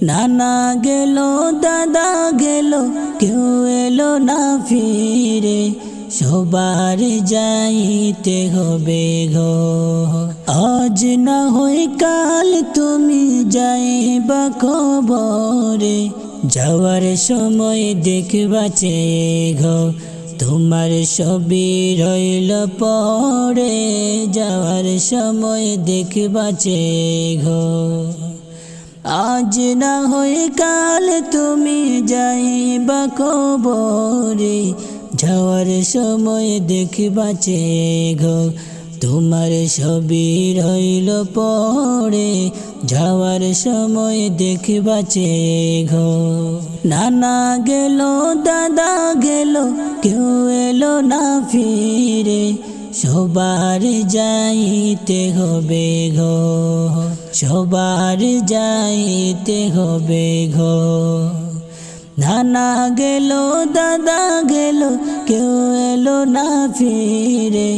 নানা গেল দাদা গেল কেউ এলো না ফিরে সবার যাইতে হবে গো আজ না হয় কাল তুমি যাইবা কবরে যাওয়ার সময় দেখবা চেয়ে গো তোমার ছবি রইল পড়ে যাওয়ার সময় দেখবা চেয়ে গো আজ না হয় কাল তুমি যাইবা কবরে যাওয়ার সময় দেখবা চেয়ে গো তোমার ছবি রইল পড়ে যাওয়ার সময় দেখবা চেয়ে গো নানা গেল দাদা গেল কেউ এলো না ফিরে সবার যাইতে হবে গো সবার যাইতে হবে গো নানা গেল দাদা গেল কেউ এলো না ফিরে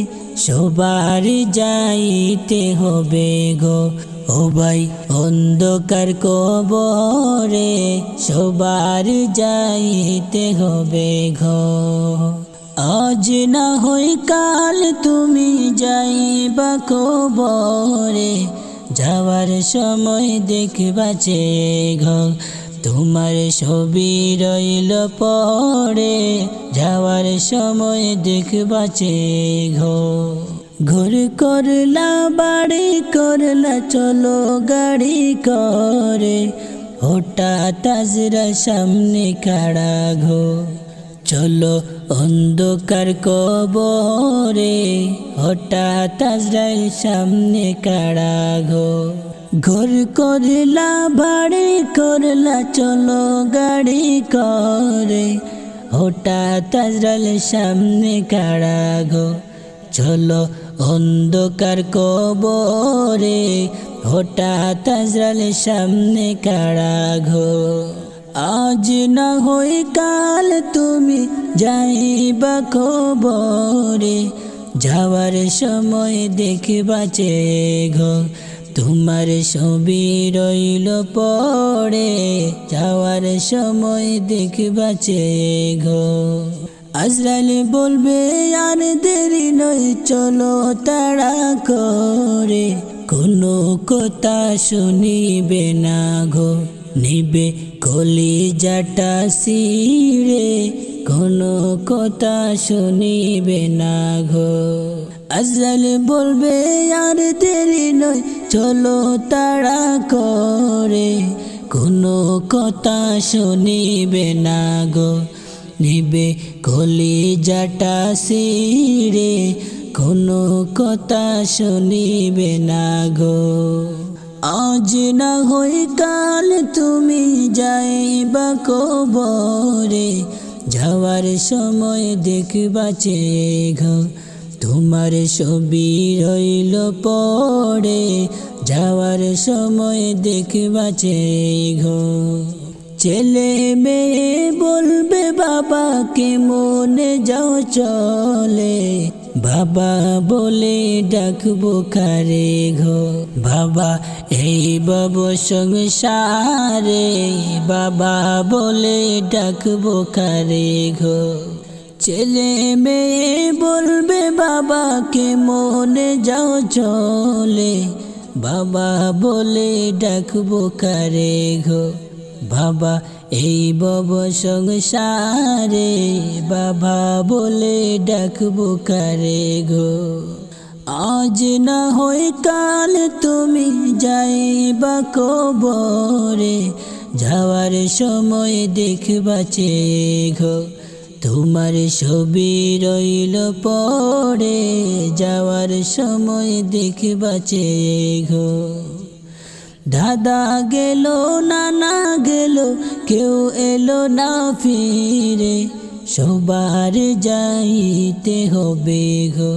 সবার যাইতে হবে গো ও ভাই অন্ধকার কবরে সবার যাইতে হবে গো আজ না হয় কাল তুমি যাইবা কবরে যাওয়ার সময় দেখবা চেয়ে গো তোমার ছবি রইল পড়ে যাওয়ার সময় দেখবা চেয়ে গো ঘর করলা বাড়ি করলা চলো গাড়ি করে হঠাৎ আজরা সামনে খাড়া ঘো চলো অন্ধকার কবরে হঠাৎ আজরাইল সামনে খাড়া ঘো ঘর করলা বাড়ি করলা চলো গাড়ি করে হঠাৎ আজরাইল সামনে খাড়া ঘো চলো অন্ধকার কবরে হঠাৎ আজরাইল সামনে খাড়া ঘো আজ না হয় কাল তুমি যাইবা কবরে যাওয়ার সময় দেখবা চেয়ে গো তোমার ছবি রইল পড়ে যাওয়ার সময় দেখবা চেয়ে গো আজরাইল বলবে আর দেরি নয় চলো তাড়া করে কোনো কথা শুনিবে না গো নিবে কলিজাটা ছিঁড়ে কোনো কথা শুনিবে না গো আজরাইল বলবে আর দেরি নয় চলো তাড়া করে কোনো কথা শুনিবে না গো নিবে কলিজাটা ছিঁড়ে কোনো কথা শুনিবে না গো আজ না হয় কাল তুমি যাইবা কবরে যাওয়ার সময় দেখবা চেয়ে গো তোমার ছবি রইল পড়ে যাওয়ার সময় দেখবা চেয়ে গো ছেলে মেয়ে বলবে বাবাকে মনে যাও চলে বাবা বলে ডাকবো কারে গো বাবা এই বব সংসারে বাবা বলে ডাকবো কারে গো ছেলে মেয়ে বলবে বাবাকে মনে যাও চলে বাবা বলে ডাকবো কারে গো বাবা এই বব সংসারে বাবা বলে ডাকবো কারে গো আজ না হয় কাল তুমি যাইবা কবরে যাওয়ার সময় দেখবা চেয়ে গো তোমার ছবি রইল পড়ে যাওয়ার সময় দেখবা চেয়ে গো দাদা গেল নানা গেল কেউ এলো না ফিরে সবার যাইতে হবে গো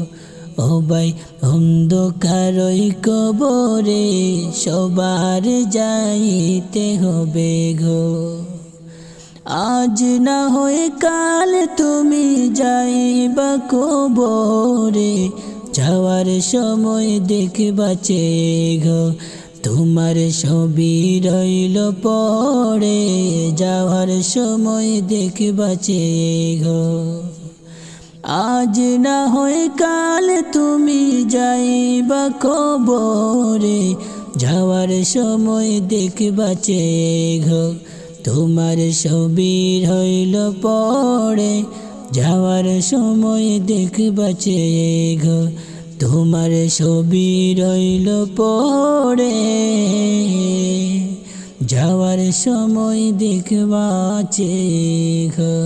ও ভাই অন্ধকার কবরে সবার যাইতে হবে গো আজ না হয় কাল তুমি যাইবা কবরে যাওয়ার সময় দেখবা চেয়ে গো তোমার ছবি রইল পড়ে, যাওয়ার সময় দেখবা চেয়ে গো। আজ না হয় কাল তুমি যাইবা কবরে, যাওয়ার সময় দেখবা চেয়ে গো। তোমার ছবি রইল পড়ে, যাওয়ার সময় দেখবা চেয়ে গো। তোমার ছবি রইল পড়ে, যাওয়ার সময় দেখবা চেয়ে গো।